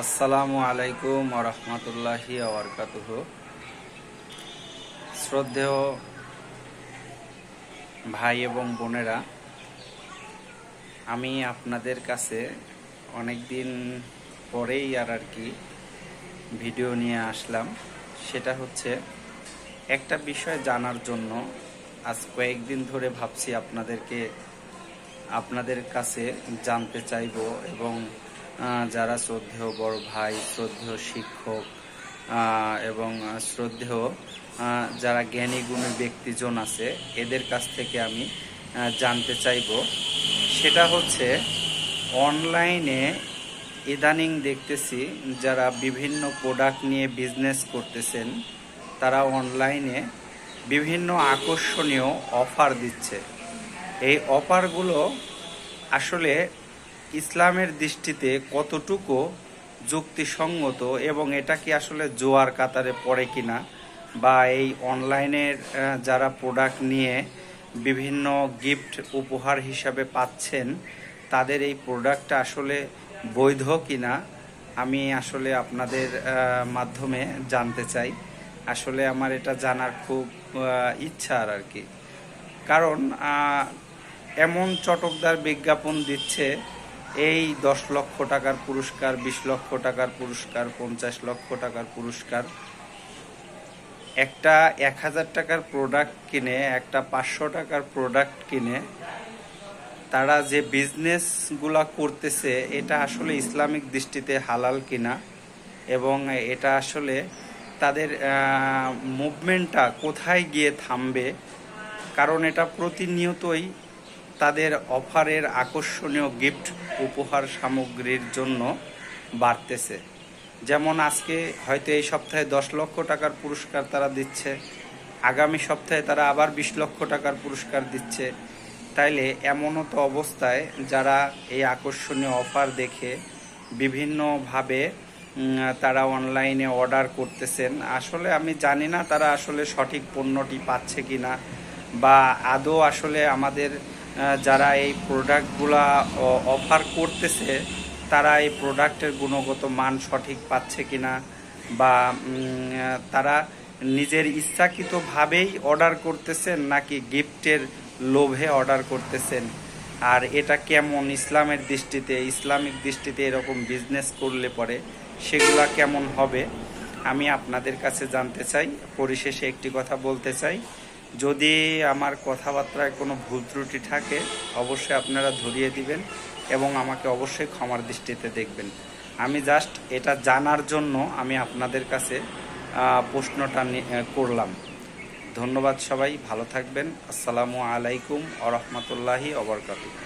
আসসালামু আলাইকুম ওয়া রাহমাতুল্লাহি ওয়া বারাকাতুহু। শ্রদ্ধেয় ভাই এবং বোনেরা, আমি আপনাদের কাছে অনেক দিন পরেই আর কি ভিডিও নিয়ে আসলাম। সেটা হচ্ছে একটা বিষয় জানার জন্য। আজ কয়েকদিন ধরে ভাবছি আপনাদের কাছে জানতে চাইব, এবং যারা শ্রদ্ধেয় বড় ভাই, শ্রদ্ধেয় শিক্ষক এবং শ্রদ্ধেয় যারা জ্ঞানী গুণী ব্যক্তিজন আছে, এদের কাছ থেকে আমি জানতে চাইব। সেটা হচ্ছে অনলাইনে ইদানিং দেখতেছি যারা বিভিন্ন প্রোডাক্ট নিয়ে বিজনেস করতেছেন, তারা অনলাইনে বিভিন্ন আকর্ষণীয় অফার দিচ্ছে। এই অফারগুলো আসলে ইসলামের দৃষ্টিতে কতটুকু যুক্তিসঙ্গত, এবং এটা কি আসলে জোয়ার কাতারে পড়ে কিনা, বা এই অনলাইনের যারা প্রোডাক্ট নিয়ে বিভিন্ন গিফট উপহার হিসাবে পাচ্ছেন, তাদের এই প্রোডাক্টটা আসলে বৈধ কিনা, আমি আসলে আপনাদের মাধ্যমে জানতে চাই। আসলে আমার এটা জানার খুব ইচ্ছা আর কি। কারণ এমন চটকদার বিজ্ঞাপন দিচ্ছে, এই 10 লক্ষ টাকার পুরস্কার, 20 লক্ষ টাকার পুরস্কার, 50 লক্ষ টাকার পুরস্কার। একটা 1000 টাকার প্রোডাক্ট কিনে, একটা 500 টাকার প্রোডাক্ট কিনে তারা যে বিজনেসগুলা করতেছে, এটা আসলে ইসলামিক দৃষ্টিতে হালাল কিনা, এবং এটা আসলে তাদের মুভমেন্টটা কোথায় গিয়ে থামবে। কারণ এটা প্রতিনিয়তই তাদের অফারের আকর্ষণীয় গিফট উপহার সামগ্রীর জন্য বাড়তেছে। যেমন আজকে হয়তো এই সপ্তাহে 10 লক্ষ টাকার পুরস্কার তারা দিচ্ছে, আগামী সপ্তাহে তারা আবার 20 লক্ষ টাকার পুরস্কার দিচ্ছে। তাইলে এমনও তো অবস্থায় যারা এই আকর্ষণীয় অফার দেখে বিভিন্নভাবে তারা অনলাইনে অর্ডার করতেছেন। আসলে আমি জানি না তারা আসলে সঠিক পণ্যটি পাচ্ছে কিনা, বা আদৌ আসলে আমাদের যারা এই প্রোডাক্টগুলা অফার করতেছে তারা এই প্রোডাক্টের গুণগত মান সঠিক পাচ্ছে কিনা, বা তারা নিজের ইচ্ছাকৃতভাবেই অর্ডার করতেছেন নাকি গিফটের লোভে অর্ডার করতেছেন। আর এটা কেমন ইসলামিক দৃষ্টিতে এরকম বিজনেস করলে পরে সেগুলা কেমন হবে, আমি আপনাদের কাছে জানতে চাই। পরিশেষে একটি কথা বলতে চাই, যদি আমার কথাবার্তায় কোনো ভুল ত্রুটি থাকে অবশ্যই আপনারা ধরিয়ে দিবেন, এবং আমাকে অবশ্যই ক্ষমার দৃষ্টিতে দেখবেন। আমি জাস্ট এটা জানার জন্য আমি আপনাদের কাছে প্রশ্নটা করলাম। ধন্যবাদ, সবাই ভালো থাকবেন। আসসালামু আলাইকুম ওয়া রাহমাতুল্লাহি ওয়া বারাকাতুহু।